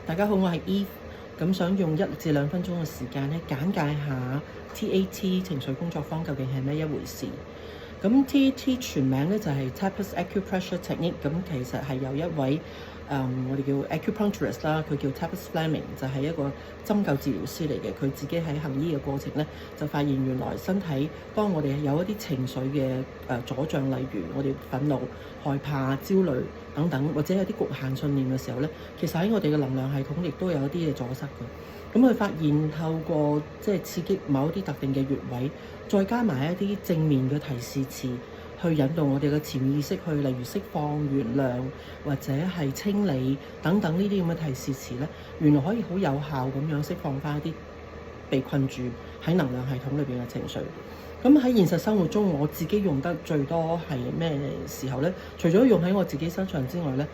大家好，我係 Eve，咁想用1至2分鐘嘅時間咧，簡介下 TAT 情緒工作坊究竟係咩一回事。咁 TAT 全名咧就係 Tappers Acupressure Technique，咁其實係由一位我哋叫 acupuncturist 啦，佢叫 Tappers Fleming，就係一個針灸治療師嚟嘅。佢自己喺行醫嘅過程咧，就發現原來身體當我哋有一啲情緒嘅阻障，例如我哋憤怒、害怕、焦慮等等，或者有啲局限信念嘅時候咧，其實喺我哋嘅能量系統亦都有一啲嘅阻塞嘅。咁佢發現透過刺激某一啲特定嘅穴位，再加埋一啲正面嘅提示詞，去引導我哋嘅潛意識去，例如釋放、原諒或者係清理等等呢啲咁嘅提示詞咧，原來可以好有效咁樣釋放翻一啲被困住喺能量系統裏邊嘅情緒。咁喺現實生活中，我自己用得最多係咩時候咧？除咗用喺我自己身上之外咧，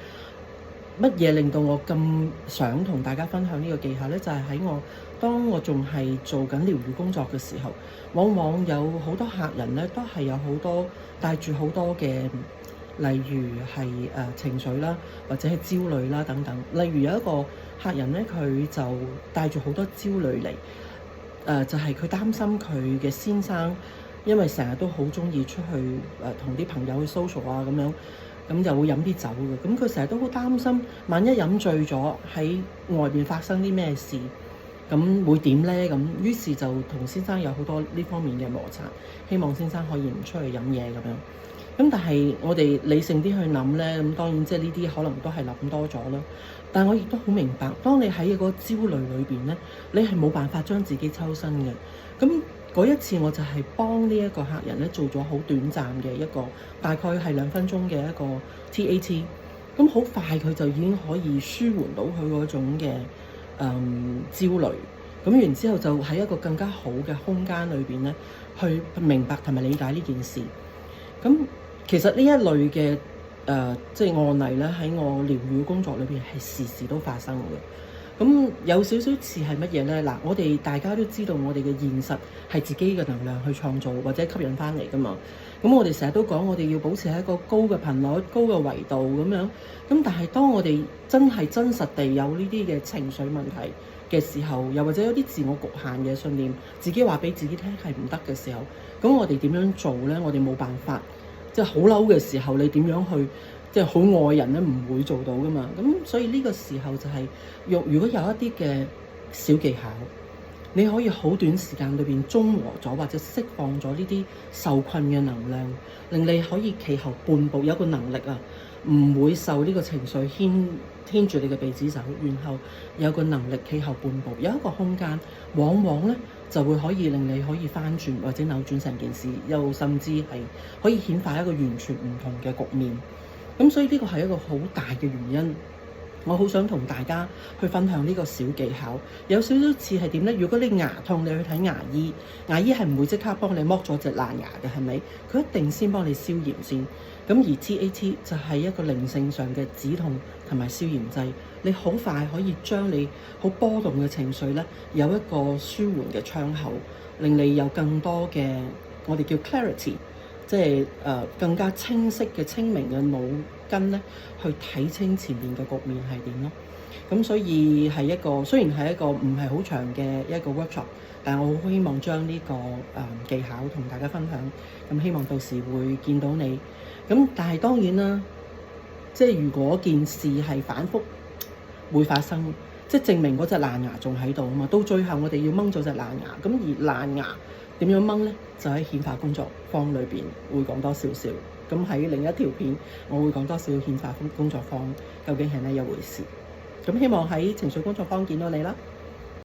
乜嘢令到我咁想同大家分享呢個技巧咧？就係喺當我仲係做緊療愈工作嘅時候，往往有好多客人咧，都係有好多帶住好多嘅，例如係情緒啦，或者係焦慮啦等等。例如有一個客人咧，佢就帶住好多焦慮嚟，就係佢擔心佢嘅先生，因為成日都好中意出去同啲朋友去 social 啊咁樣。咁就會飲啲酒嘅，咁佢成日都好擔心，萬一飲醉咗喺外邊發生啲咩事，咁會點呢？咁於是就同先生有好多呢方面嘅摩擦，希望先生可以唔出去飲嘢咁樣。咁但係我哋理性啲去諗呢，咁當然呢啲可能都係諗多咗啦。但我亦都好明白，當你喺嗰個焦慮裏邊呢，你係冇辦法將自己抽身嘅。咁嗰一次我就係幫呢一個客人咧做咗好短暫嘅一個，大概係2分鐘嘅一個 TAT， 咁好快佢就已經可以舒緩到佢嗰種嘅焦慮，咁然之後就喺一個更加好嘅空間裏邊咧，去明白同埋理解呢件事。咁其實呢一類嘅案例咧，喺我療愈工作裏邊係時時都發生嘅。咁有少少似係乜嘢咧？嗱，我哋大家都知道，我哋嘅現實係自己嘅能量去創造或者吸引翻嚟噶嘛。咁我哋成日都講，我哋要保持喺一個高嘅頻率、高嘅維度咁樣。咁但係當我哋真實地有呢啲嘅情緒問題嘅時候，又或者有啲自我局限嘅信念，自己話俾自己聽係唔得嘅時候，咁我哋點樣做咧？我哋冇辦法，好嬲嘅時候，你點樣去？好愛人咧，唔會做到噶嘛。咁所以呢個時候就係如果有一啲嘅小技巧，你可以好短時間裏邊中和咗或者釋放咗呢啲受困嘅能量，令你可以其後半步有一個能力啊，唔會受呢個情緒牽住你嘅鼻子走，然後有個能力其後半步有一個空間，往往咧就會可以令你可以翻轉或者扭轉成件事，又甚至係可以顯化一個完全唔同嘅局面。咁所以呢個係一個好大嘅原因，我好想同大家去分享呢個小技巧。有少少似係點呢？如果你牙痛，你去睇牙醫，牙醫係唔會即刻幫你剝咗隻爛牙嘅，係咪？佢一定先幫你消炎先。咁而 TAT 就係一個靈性上嘅止痛同埋消炎劑，你好快可以將你好波動嘅情緒呢，有一個舒緩嘅窗口，令你有更多嘅我哋叫 clarity。更加清晰嘅清明嘅腦筋咧，去睇清前面嘅局面係點咯。咁所以係一個雖然係一個唔係好長嘅一個 workshop，但係我好希望將呢個技巧同大家分享。咁希望到時會見到你。咁但係當然啦，如果件事係反覆會發生，證明嗰隻爛牙仲喺度啊嘛。到最後我哋要掹咗隻爛牙，咁而爛牙點樣掹呢？就喺顯化工作坊裏邊會講多少少。咁喺另一條片，我會講多少顯化工作坊究竟係咩一回事。咁希望喺情緒工作坊見到你啦〜